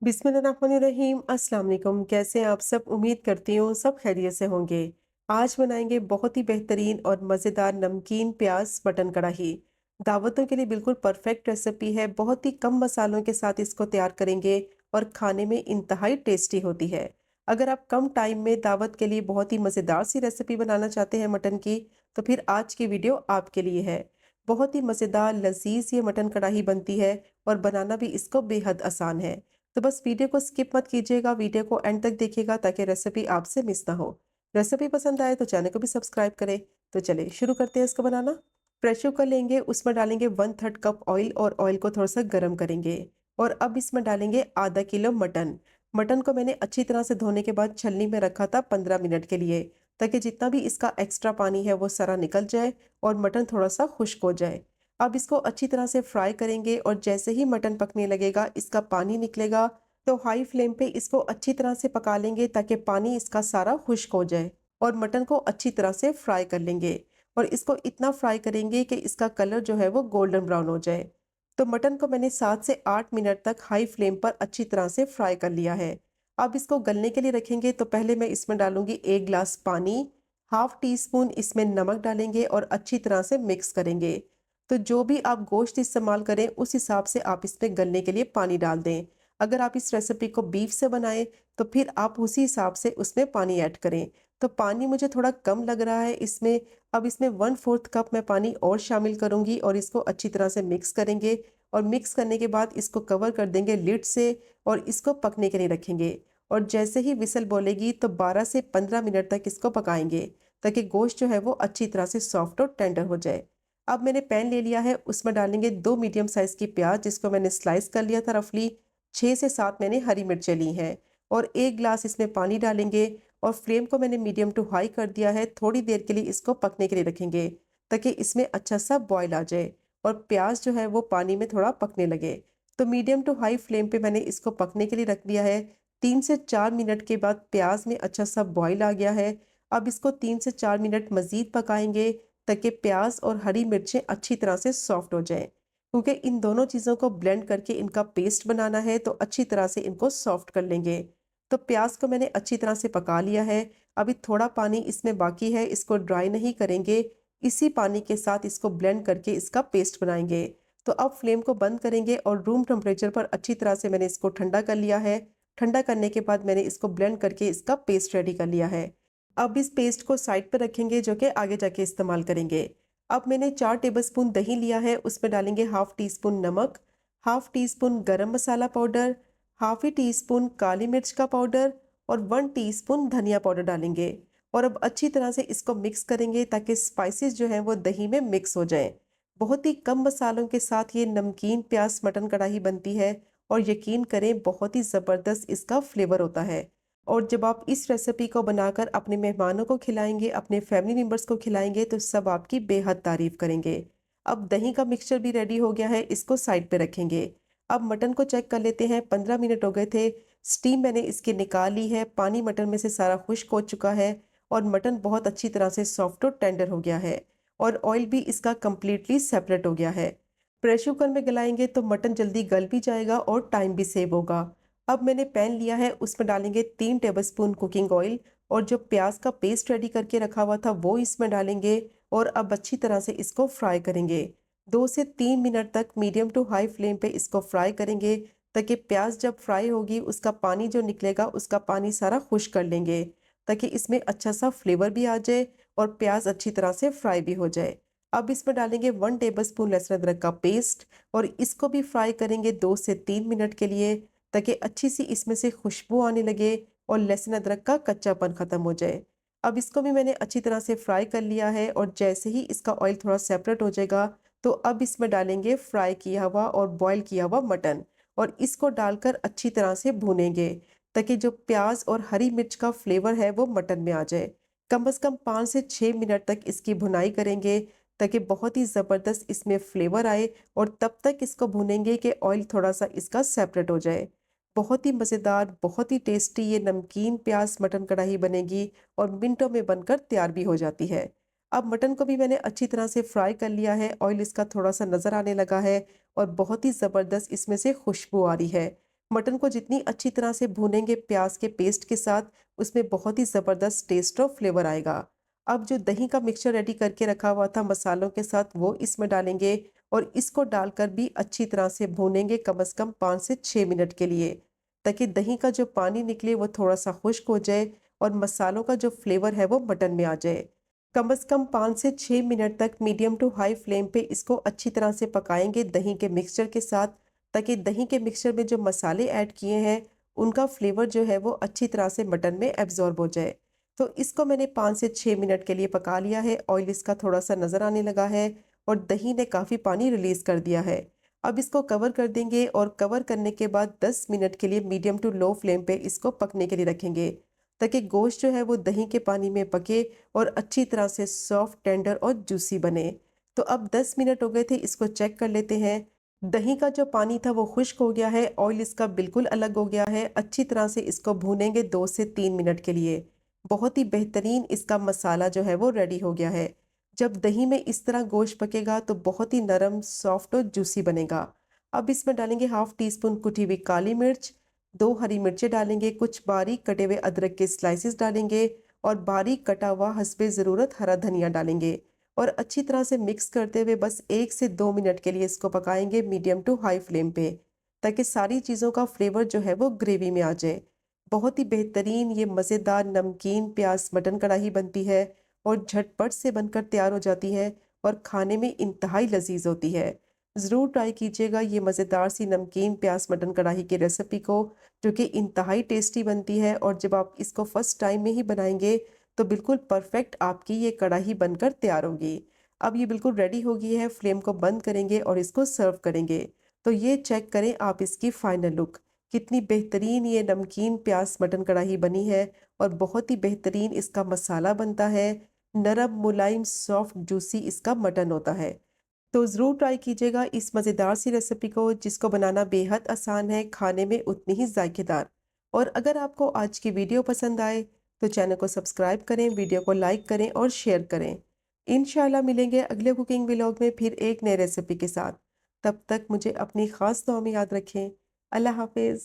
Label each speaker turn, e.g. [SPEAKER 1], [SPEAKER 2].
[SPEAKER 1] बिस्मिल्लाहिर्रहमानिर्रहीम। अस्सलाम वालेकुम। कैसे हैं आप सब? उम्मीद करती हूँ सब खैरियत से होंगे। आज बनाएंगे बहुत ही बेहतरीन और मज़ेदार नमकीन प्याज मटन कढ़ाई। दावतों के लिए बिल्कुल परफेक्ट रेसिपी है। बहुत ही कम मसालों के साथ इसको तैयार करेंगे और खाने में इंतहाई टेस्टी होती है। अगर आप कम टाइम में दावत के लिए बहुत ही मज़ेदार सी रेसिपी बनाना चाहते हैं मटन की, तो फिर आज की वीडियो आपके लिए है। बहुत ही मज़ेदार लजीज ये मटन कढ़ाई बनती है और बनाना भी इसको बेहद आसान है। तो बस वीडियो को स्किप मत कीजिएगा, वीडियो को एंड तक देखिएगा ताकि रेसिपी आपसे मिस ना हो। रेसिपी पसंद आए तो चैनल को भी सब्सक्राइब करें। तो चलिए शुरू करते हैं इसको बनाना। प्रेशर कुकर लेंगे, उसमें डालेंगे 1/3 कप ऑयल और ऑयल को थोड़ा सा गर्म करेंगे। और अब इसमें डालेंगे आधा किलो मटन। मटन को मैंने अच्छी तरह से धोने के बाद छलनी में रखा था 15 मिनट के लिए, ताकि जितना भी इसका एक्स्ट्रा पानी है वो सारा निकल जाए और मटन थोड़ा सा खुश्क हो जाए। अब इसको अच्छी तरह से फ्राई करेंगे और जैसे ही मटन पकने लगेगा, इसका पानी निकलेगा, तो हाई फ्लेम पे इसको अच्छी तरह से पका लेंगे ताकि पानी इसका सारा खुश्क हो जाए। और मटन को अच्छी तरह से फ्राई कर लेंगे और इसको इतना फ्राई करेंगे कि इसका कलर जो है वो गोल्डन ब्राउन हो जाए। तो मटन को मैंने 7 से 8 मिनट तक हाई फ्लेम पर अच्छी तरह से फ्राई कर लिया है। अब इसको गलने के लिए रखेंगे, तो पहले मैं इसमें डालूंगी 1 गिलास पानी। हाफ टी स्पून इसमें नमक डालेंगे और अच्छी तरह से मिक्स करेंगे। तो जो भी आप गोश्त इस्तेमाल करें उस हिसाब से आप इसमें गलने के लिए पानी डाल दें। अगर आप इस रेसिपी को बीफ से बनाएं तो फिर आप उसी हिसाब से उसमें पानी ऐड करें। तो पानी मुझे थोड़ा कम लग रहा है इसमें। अब इसमें 1/4 कप मैं पानी और शामिल करूंगी और इसको अच्छी तरह से मिक्स करेंगे। और मिक्स करने के बाद इसको कवर कर देंगे लिड से और इसको पकने के लिए रखेंगे। और जैसे ही विसल बोलेगी तो 12 से 15 मिनट तक इसको पकाएंगे, ताकि गोश्त जो है वो अच्छी तरह से सॉफ्ट और टेंडर हो जाए। अब मैंने पैन ले लिया है, उसमें डालेंगे 2 मीडियम साइज की प्याज जिसको मैंने स्लाइस कर लिया था रफली। 6 से 7 मैंने हरी मिर्चें ली हैं और 1 ग्लास इसमें पानी डालेंगे। और फ्लेम को मैंने मीडियम टू हाई कर दिया है। थोड़ी देर के लिए इसको पकने के लिए रखेंगे ताकि इसमें अच्छा सा बॉयल आ जाए और प्याज जो है वो पानी में थोड़ा पकने लगे। तो मीडियम टू हाई फ्लेम पे मैंने इसको पकने के लिए रख दिया है। 3 से 4 मिनट के बाद प्याज में अच्छा सा बॉयल आ गया है। अब इसको 3 से 4 मिनट मजीद पकाएंगे ताकि प्याज और हरी मिर्चें अच्छी तरह से सॉफ्ट हो जाएं, क्योंकि इन दोनों चीज़ों को ब्लेंड करके इनका पेस्ट बनाना है, तो अच्छी तरह से इनको सॉफ्ट कर लेंगे। तो प्याज को मैंने अच्छी तरह से पका लिया है। अभी थोड़ा पानी इसमें बाकी है, इसको ड्राई नहीं करेंगे। इसी पानी के साथ इसको ब्लेंड करके इसका पेस्ट बनाएंगे। तो अब फ्लेम को बंद करेंगे और रूम टेम्परेचर पर अच्छी तरह से मैंने इसको ठंडा कर लिया है। ठंडा करने के बाद मैंने इसको ब्लेंड करके इसका पेस्ट रेडी कर लिया है। अब इस पेस्ट को साइड पर रखेंगे, जो कि आगे जाके इस्तेमाल करेंगे। अब मैंने 4 टेबलस्पून दही लिया है, उसमें डालेंगे हाफ टी स्पून नमक, हाफ टी स्पून गरम मसाला पाउडर, हाफ ही टी स्पून काली मिर्च का पाउडर और 1 टीस्पून धनिया पाउडर डालेंगे। और अब अच्छी तरह से इसको मिक्स करेंगे ताकि स्पाइसेस जो हैं वो दही में मिक्स हो जाएं। बहुत ही कम मसालों के साथ ये नमकीन प्याज मटन कढ़ाई बनती है और यकीन करें बहुत ही ज़बरदस्त इसका फ्लेवर होता है। और जब आप इस रेसिपी को बनाकर अपने मेहमानों को खिलाएंगे, अपने फैमिली मेम्बर्स को खिलाएंगे, तो सब आपकी बेहद तारीफ करेंगे। अब दही का मिक्सचर भी रेडी हो गया है, इसको साइड पे रखेंगे। अब मटन को चेक कर लेते हैं। 15 मिनट हो गए थे। स्टीम मैंने इसकी निकाल ली है, पानी मटन में से सारा खुश्क हो चुका है और मटन बहुत अच्छी तरह से सॉफ्ट और टेंडर हो गया है और ऑयल भी इसका कम्प्लीटली सेपरेट हो गया है। प्रेशर कुकर में गलाएंगे तो मटन जल्दी गल भी जाएगा और टाइम भी सेव होगा। अब मैंने पैन लिया है, उसमें डालेंगे 3 टेबलस्पून कुकिंग ऑयल और जो प्याज का पेस्ट रेडी करके रखा हुआ था वो इसमें डालेंगे। और अब अच्छी तरह से इसको फ्राई करेंगे। 2 से 3 मिनट तक मीडियम टू हाई फ्लेम पे इसको फ्राई करेंगे, ताकि प्याज जब फ्राई होगी उसका पानी जो निकलेगा उसका पानी सारा खुश्क कर लेंगे, ताकि इसमें अच्छा सा फ्लेवर भी आ जाए और प्याज अच्छी तरह से फ्राई भी हो जाए। अब इसमें डालेंगे 1 टेबलस्पून लहसुन अदरक का पेस्ट और इसको भी फ्राई करेंगे 2 से 3 मिनट के लिए, ताकि अच्छी सी इसमें से खुशबू आने लगे और लहसुन अदरक का कच्चापन ख़त्म हो जाए। अब इसको भी मैंने अच्छी तरह से फ्राई कर लिया है और जैसे ही इसका ऑयल थोड़ा सेपरेट हो जाएगा, तो अब इसमें डालेंगे फ्राई किया हुआ और बॉईल किया हुआ मटन और इसको डालकर अच्छी तरह से भूनेंगे, ताकि जो प्याज और हरी मिर्च का फ्लेवर है वो मटन में आ जाए। कम से कम 5 से 6 मिनट तक इसकी भुनाई करेंगे, ताकि बहुत ही ज़बरदस्त इसमें फ्लेवर आए और तब तक इसको भूनेंगे कि ऑयल थोड़ा सा इसका सेपरेट हो जाए। बहुत ही मज़ेदार, बहुत ही टेस्टी ये नमकीन प्याज मटन कढ़ाई बनेगी और मिनटों में बनकर तैयार भी हो जाती है। अब मटन को भी मैंने अच्छी तरह से फ्राई कर लिया है, ऑयल इसका थोड़ा सा नज़र आने लगा है और बहुत ही ज़बरदस्त इसमें से खुशबू आ रही है। मटन को जितनी अच्छी तरह से भूनेंगे प्याज के पेस्ट के साथ, उसमें बहुत ही ज़बरदस्त टेस्ट और फ्लेवर आएगा। अब जो दही का मिक्सचर रेडी करके रखा हुआ था मसालों के साथ, वो इसमें डालेंगे और इसको डालकर भी अच्छी तरह से भूनेंगे कम से कम 5 से 6 मिनट के लिए, ताकि दही का जो पानी निकले वो थोड़ा-सा खुश्क हो जाए और मसालों का जो फ्लेवर है वो मटन में आ जाए। कम से कम 5 से 6 मिनट तक मीडियम टू हाई फ्लेम पे इसको अच्छी तरह से पकाएँगे दही के मिक्सचर के साथ, ताकि दही के मिक्सचर में जो मसाले ऐड किए हैं, उनका फ्लेवर जो है वो अच्छी तरह से मटन में एब्ज़ॉर्ब हो जाए। तो इसको मैंने 5 से 6 मिनट के लिए पका लिया है, ऑयल इसका थोड़ा-सा नज़र आने लगा है और दही ने काफ़ी पानी रिलीज़ कर दिया है। अब इसको कवर कर देंगे और कवर करने के बाद 10 मिनट के लिए मीडियम टू लो फ्लेम पे इसको पकने के लिए रखेंगे, ताकि गोश्त जो है वो दही के पानी में पके और अच्छी तरह से सॉफ्ट, टेंडर और जूसी बने। तो अब 10 मिनट हो गए थे, इसको चेक कर लेते हैं। दही का जो पानी था वो खुश्क हो गया है, ऑयल इसका बिल्कुल अलग हो गया है। अच्छी तरह से इसको भूनेंगे 2 से 3 मिनट के लिए। बहुत ही बेहतरीन इसका मसाला जो है वो रेडी हो गया है। जब दही में इस तरह गोश्त पकेगा तो बहुत ही नरम, सॉफ्ट और जूसी बनेगा। अब इसमें डालेंगे हाफ टी स्पून कुटी हुई काली मिर्च, 2 हरी मिर्चें डालेंगे, कुछ बारीक कटे हुए अदरक के स्लाइसेस डालेंगे और बारीक कटा हुआ हस्बे ज़रूरत हरा धनिया डालेंगे और अच्छी तरह से मिक्स करते हुए बस 1 से 2 मिनट के लिए इसको पकाएंगे मीडियम टू हाई फ्लेम पे, ताकि सारी चीज़ों का फ्लेवर जो है वो ग्रेवी में आ जाए। बहुत ही बेहतरीन ये मज़ेदार नमकीन प्याज मटन कढ़ाई बनती है और झटपट से बनकर तैयार हो जाती है और खाने में इंतहाई लजीज होती है। ज़रूर ट्राई कीजिएगा ये मज़ेदार सी नमकीन प्याज मटन कढ़ाई की रेसिपी को, जो कि इंतहाई टेस्टी बनती है और जब आप इसको फर्स्ट टाइम में ही बनाएंगे तो बिल्कुल परफेक्ट आपकी ये कढ़ाई बनकर तैयार होगी। अब ये बिल्कुल रेडी हो गई है, फ्लेम को बंद करेंगे और इसको सर्व करेंगे। तो ये चेक करें आप इसकी फाइनल लुक, कितनी बेहतरीन ये नमकीन प्याज मटन कढ़ाई बनी है और बहुत ही बेहतरीन इसका मसाला बनता है। नरम, मुलायम, सॉफ्ट, जूसी इसका मटन होता है। तो ज़रूर ट्राई कीजिएगा इस मज़ेदार सी रेसिपी को, जिसको बनाना बेहद आसान है, खाने में उतनी ही जायकेदार। और अगर आपको आज की वीडियो पसंद आए तो चैनल को सब्सक्राइब करें, वीडियो को लाइक करें और शेयर करें। इंशाल्लाह मिलेंगे अगले कुकिंग व्लॉग में फिर एक नई रेसिपी के साथ। तब तक मुझे अपनी ख़ास दुआ में याद रखें। अल्लाह हाफ़िज़।